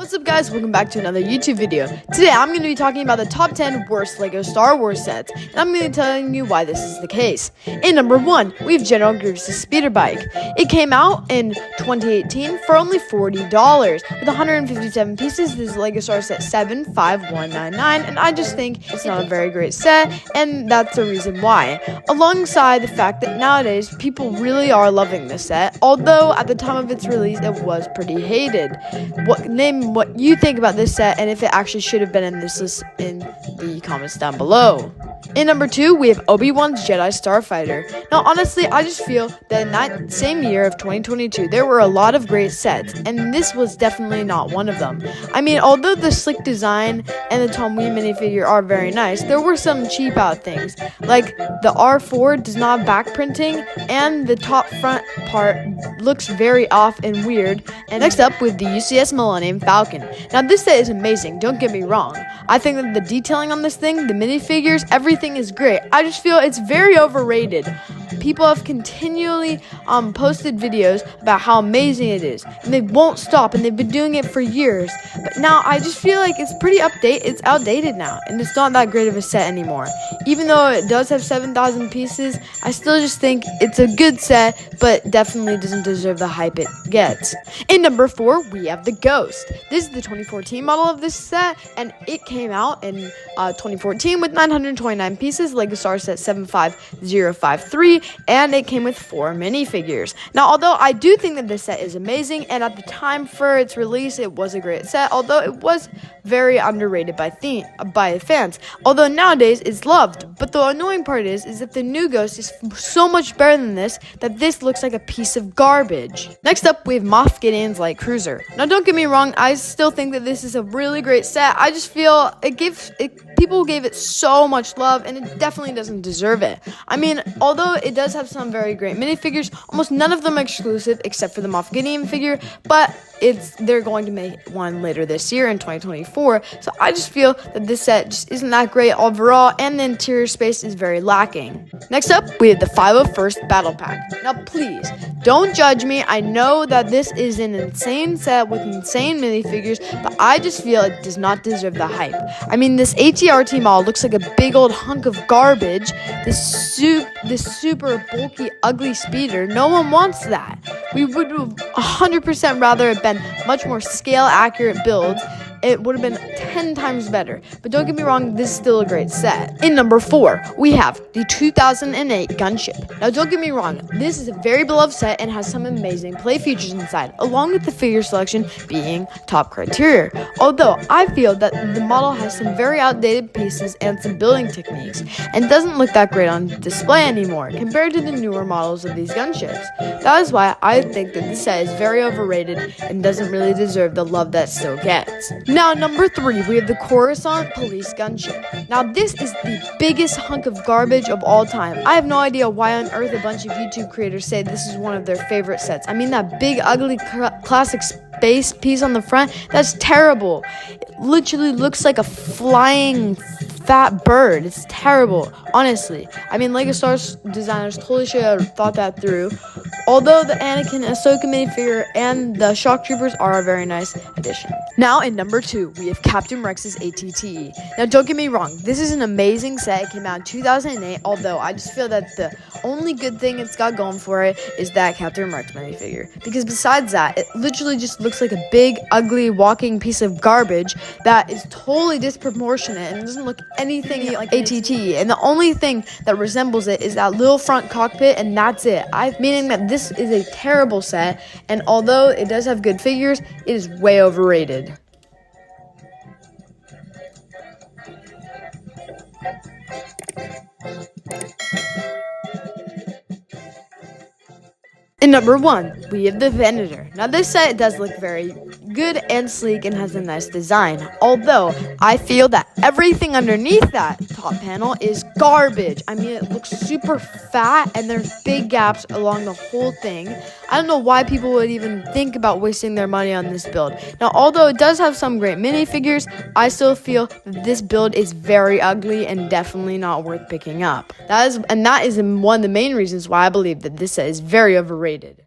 What's up guys, welcome back to another YouTube video. Today I'm going to be talking about the top 10 worst LEGO Star Wars sets, and I'm going to be telling you why this is the case. In number 1, we have General Grievous' Speeder Bike. It came out in 2018 for only $40. With 157 pieces, this is Legosaurus set 75199, and I just think it's not a very great set, and that's the reason why. Alongside the fact that nowadays, people really are loving this set, although at the time of its release, it was pretty hated. Name what you think about this set and if it actually should have been in this list in the comments down below. In number 2, we have ObiWans Jedi Starfighter. Now, honestly, I just feel that in that same year of 2022, there were a lot of great sets, and this was definitely not one of them. I mean, although the slick design and the Tom Wee minifigure are very nice, there were some cheap out things, like the R4 does not have back printing, and the top front part looks very off and weird. And next up, with the UCS Millennium Falcon. Now, this set is amazing, don't get me wrong. I think that the detailing on this thing, the minifigures, everything is great. I just feel it's very overrated. People have continually posted videos about how amazing it is, and they won't stop, and they've been doing it for years. But now I just feel like it's it's outdated now, and it's not that great of a set anymore. Even though it does have 7,000 pieces, I still just think it's a good set, but definitely doesn't deserve the hype it gets. In number 4, we have the Ghost. This is the 2014 model of this set, and it came out in 2014 with 929 pieces, Legosaurus set 75053, and it came with 4 minifigures. Now, although I do think that this set is amazing, and at the time for its release, it was a great set, although it was very underrated by fans. Although nowadays it's loved, but the annoying part is that the new Ghost is so much better than this that this looks like a piece of garbage. Next up, we have Moff Gideon's Light Cruiser. Now, don't get me wrong, I still think that this is a really great set. I just feel people gave it so much love, and it definitely doesn't deserve it. I mean, although it does have some very great minifigures, almost none of them are exclusive except for the Moff Gideon figure, but they're going to make one later this year in 2024, so I just feel that this set just isn't that great overall, and the interior space is very lacking. Next up, we have the 501st Battle Pack. Now, please, don't judge me. I know that this is an insane set with insane minifigures, but I just feel it does not deserve the hype. I mean, this ATRT model looks like a big old hunk of garbage. This super bulky, ugly speeder, no one wants that. We would have 100% rather have been much more scale-accurate builds. It would have been 10 times better. But don't get me wrong, this is still a great set. In number 4, we have the 2008 Gunship. Now, don't get me wrong, this is a very beloved set and has some amazing play features inside, along with the figure selection being top criteria. Although, I feel that the model has some very outdated pieces and some building techniques, and doesn't look that great on display anymore compared to the newer models of these gunships. That is why I think that this set is very overrated and doesn't really deserve the love that it still gets. Now, number 3, we have the Coruscant Police Gunship. Now, this is the biggest hunk of garbage of all time. I have no idea why on earth a bunch of YouTube creators say this is one of their favorite sets. I mean, that big, ugly, classic space piece on the front, that's terrible. It literally looks like a flying fat bird. It's terrible, honestly. I mean, LEGO Star Wars designers totally should have thought that through. Although the Anakin Ahsoka minifigure and the Shock Troopers are a very nice addition. Now, in number 2, we have Captain Rex's ATTE. Now, don't get me wrong, this is an amazing set. It came out in 2008, although I just feel that the only good thing it's got going for it is that Captain Rex minifigure. Because besides that, it literally just looks like a big, ugly, walking piece of garbage that is totally disproportionate and doesn't look anything like ATTE. And the only thing that resembles it is that little front cockpit, and that's it. Meaning that this is a terrible set, and although it does have good figures, it is way overrated. In number 1, we have the Venor. Now, this set does look very good and sleek and has a nice design, although I feel that everything underneath that top panel is garbage. I mean, it looks super fat and there's big gaps along the whole thing. I don't know why people would even think about wasting their money on this build. Now, although it does have some great minifigures, I still feel that this build is very ugly and definitely not worth picking up. That is one of the main reasons why I believe that this set is very overrated.